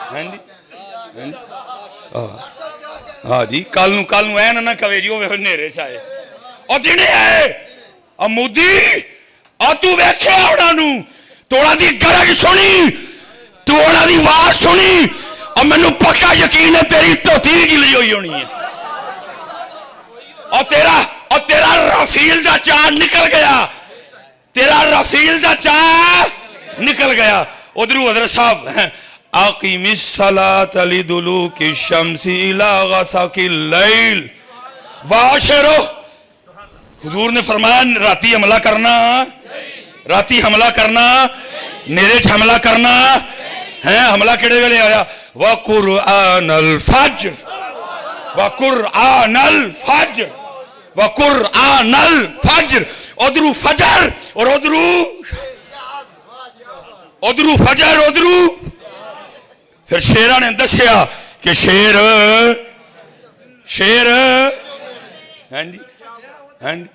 हाँ जी हाँ जी कल नू ऐ ना कवे जी वो नेरे च आए और दिने आए आ मोदी आ तू वेख्या उन्होंने तोड़ा दी गरज सुनी तोड़ा दी आवाज सुनी और मैनू पक्का यकीन है तेरी धोती गिली हुई होनी है और तेरा रफील का चाह निकल गया तेरा रफील का चाह निकल गया उधर हज़रत साहब आकीमिस सलात लिदुलूकी शम्सी इला गसाकिल लैल वाशरो हुजूर ने फरमाया राती हमला करना मेरे हमला करना है हमला केड़े वेले आया व कुरआनल फज्र उधरू फजर और उधरू फिर शेरा ने दसिया कि शेर हाँ जी हाँ जी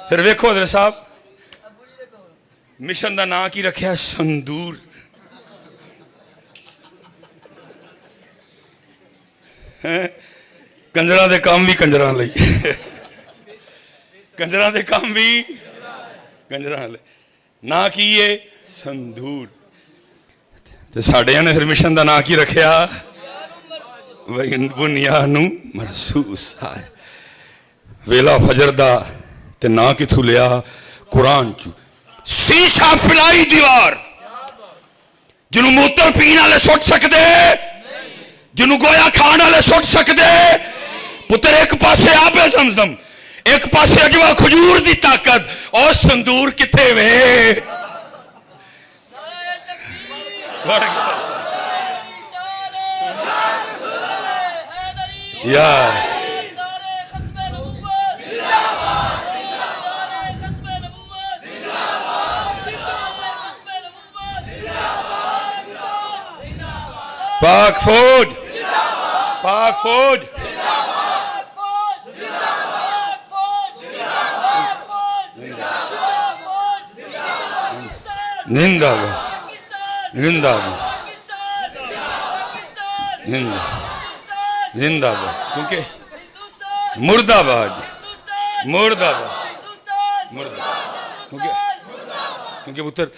फिर वेखो हज़रत साहब मिशन का नाम की रखा संदूर कंजरा दे काम भी कंजरा लई कंजरा दे काम भी कंजरा ले ना की है संदूर ते साड़िया ने फिर मिशन का नाम की रखा बुनियानू महसूस है वेला फजर दा ते ना किथों लिया कुरान चू शीशा पिलाई दीवार जिन्हों मूत्र पीने वाले सुट सकते जिन्हों गोया खाने वाले सुट सकते पुत्र एक पासे आबे जमजम एक पासे अजवा खजूर की ताकत और संदूर किथे वे यार पाक फौज जिंदाबाद क्योंकि मुर्दाबाद क्योंकि पुत्र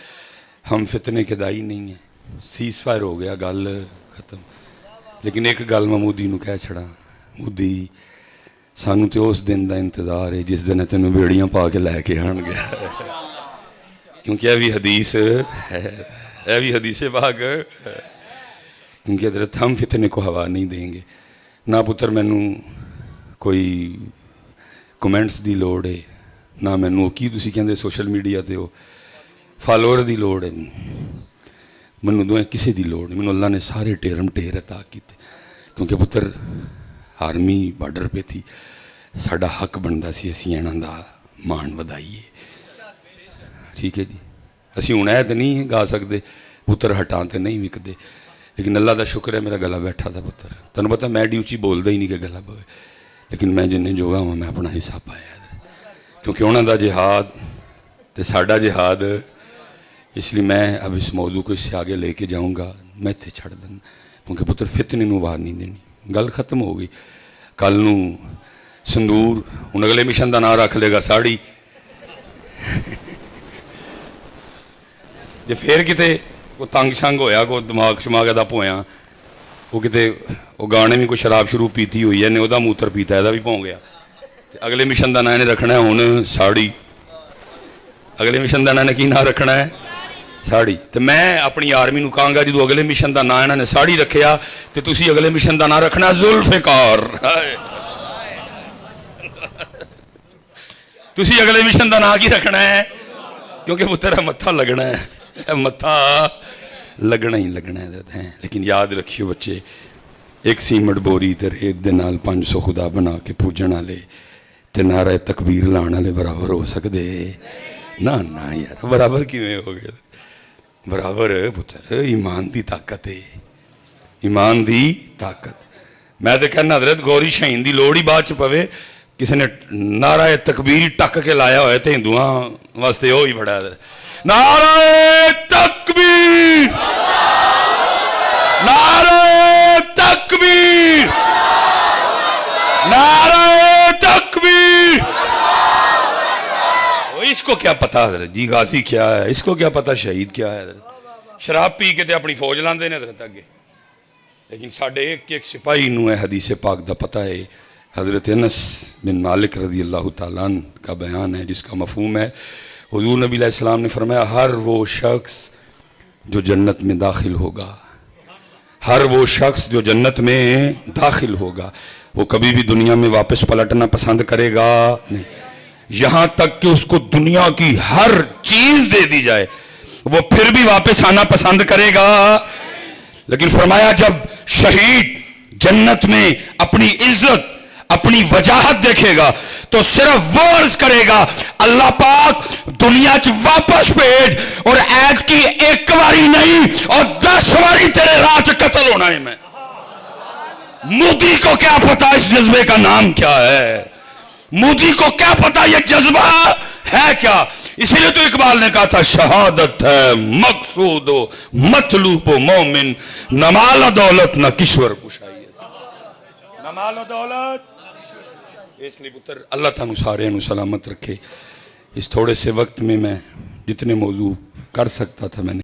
हम फितने के दाई नहीं है सीज फायर हो गया गल खत्म लेकिन एक गल मैं मोदी नूं कह छड़ा मोदी सानू तो उस दिन का इंतजार है जिस दिन तेन बेड़ियां पा के लैके आएंगे क्योंकि यह भी हदीस है यह भी हदीस पाक क्योंकि हज़रत हम फितने को हवा नहीं देंगे ना पुत्र मैनू कोई कमेंट्स की लोड़ है ना मैनू की तुसी कहंदे सोशल मीडिया ते वो फॉलोअर की लोड़ है मैनू दोवें किसी की लोड़ नहीं मैनू अल्लाह ने सारे टेरम टेर अता किए क्योंकि पुत्र आर्मी बार्डर पे थी साडा हक बनता सी असीं इन्हां दा मान वधाईए ठीक है जी असी हुण ऐ तो नहीं गा सकते पुत्र हटां तो नहीं विकते लेकिन अल्लाह का शुक्र है मेरा गला बैठा था पुत्र तुहानूं पता मैं ऊँची बोलता ही नहीं कि गला पवे लेकिन मैं जिन्ने जोगा हाँ मैं अपना हिस्सा पाया क्योंकि उन्हों का जिहाद तो साडा जिहाद इसलिए मैं अब इस मौजू को इससे आगे लेके जाऊँगा मैं इत्थे छड़ देना क्योंकि पुत्र फितने नूं वार नहीं देनी गल खत्म हो गई कल नूं संदूर हुण अगले मिशन का नाम रख लेगा साड़ी जे फिर किते को तंग शंग होया को दिमाग शमाग का पोया वो किते वो गाने भी कोई शराब शरूब पीती हुई है ने वह मूत्र पीता है भी भौं गया अगले मिशन का नाम इन्हें रखना है हुण साड़ी अगले मिशन का इन्हें की नाम रखना है साड़ी तो मैं अपनी आर्मी नूं कहांगा जो अगले मिशन का नाम इन्होंने साड़ी रखिया तो तुसी अगले मिशन का नाम रखना जुल्फिकार तुसी अगले मिशन का नाम की रखना है क्योंकि पुत्र मत्था लगना है मत्था लगना ही लगना है लेकिन याद रखियो बच्चे एक सीमट बोरी ते रेत दे नाल 500 खुदा बना के पूजन वाले ते नारा तकबीर लाने वाले बराबर हो सकते ना ना यार बराबर किवें हो गए बराबर पुत्र ईमान की ताकत है ईमान की ताकत मैं तो कहना हजरत गौरी शाहीन की लोड़ ही बाद च पवे किसी ने नारा तकबीर टक के लाया हो तो हिंदुआ वास्ते वो ही बड़ा नारा तकबीर नारे तकबीर, नारे तकबीर। इसको क्या पता हजरत जी गाजी क्या है, इसको क्या पता शहीद क्या है हजरत। शराब पी के ते अपनी फौज लाते ने हजरत अगे, लेकिन साढ़े एक एक सिपाही नूं है हदीस पाक दा पता है। हजरत अनस बिन मालिक रज़ी अल्लाह तआला अन्हु का बयान है जिसका मफहूम है, हुजूर नबी अलैहिस्सलाम ने फरमाया हर वो शख्स जो जन्नत में दाखिल होगा, हर वो शख्स जो जन्नत में दाखिल होगा, वो कभी भी दुनिया में वापस पलटना पसंद करेगा नहीं। यहां तक कि उसको दुनिया की हर चीज दे दी जाए वो फिर भी वापस आना पसंद करेगा। लेकिन फरमाया जब शहीद जन्नत में अपनी इज्जत, अपनी वजाहत देखेगा तो सिर्फ वो अर्ज करेगा अल्लाह पाक दुनिया च वापस भेज, और ऐज की एक बारी नहीं और 10 बारी तेरे राह च कत्ल होना है। मैं मोदी को क्या पता इस जज्बे का नाम क्या है, मोदी को क्या पता यह जज्बा है क्या। इसीलिए तो इकबाल ने कहा था शहादत है मकसूद मतलूब मोमिन, नमाल दौलत न किश्वर कुशाई, नमाल दौलत। इसलिए पुत्र अल्लाह तानु सारे सलामत रखे। इस थोड़े से वक्त में मैं जितने मौजू कर सकता था मैंने